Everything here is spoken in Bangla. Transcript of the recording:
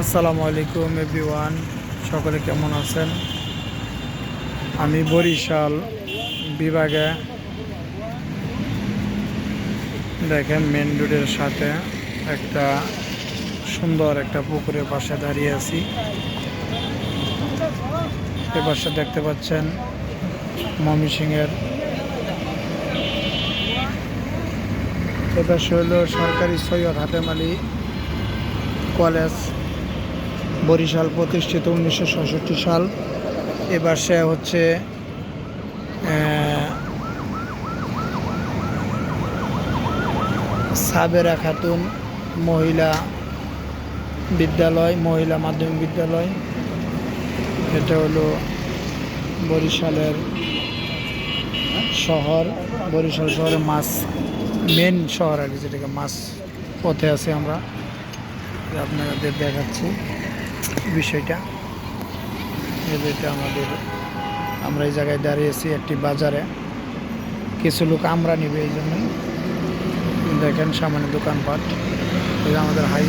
আসসালামু আলাইকুম এভরিওয়ান, সকলে কেমন আছেন? আমি বরিশাল বিভাগে দেখেন মেন রোডের সাথে একটা সুন্দর একটা পুকুরের পাশে দাঁড়িয়ে আছি। এ পাশে দেখতে পাচ্ছেন ময়মনসিংহের, এ পাশে হলো সরকারি সৈয়দ হাতেম আলী কলেজ, বরিশাল, প্রতিষ্ঠিত 1966 সাল। এবার সে হচ্ছে সাবেরা খাতুন মহিলা বিদ্যালয়, মহিলা মাধ্যমিক বিদ্যালয়। এটা হলো বরিশালের শহর, বরিশাল শহরে মাছ মেন শহর আর কি, যেটাকে মাছ পথে আছে আমরা, আপনাদের দেখাচ্ছি বিষয়টা। এটা আমরা এই জায়গায় দাঁড়িয়েছি একটি বাজারে, কিছু লোক আমরা নিবে এই জন্যই। দেখেন সামনে দোকানপাট, এটা আমাদের হাই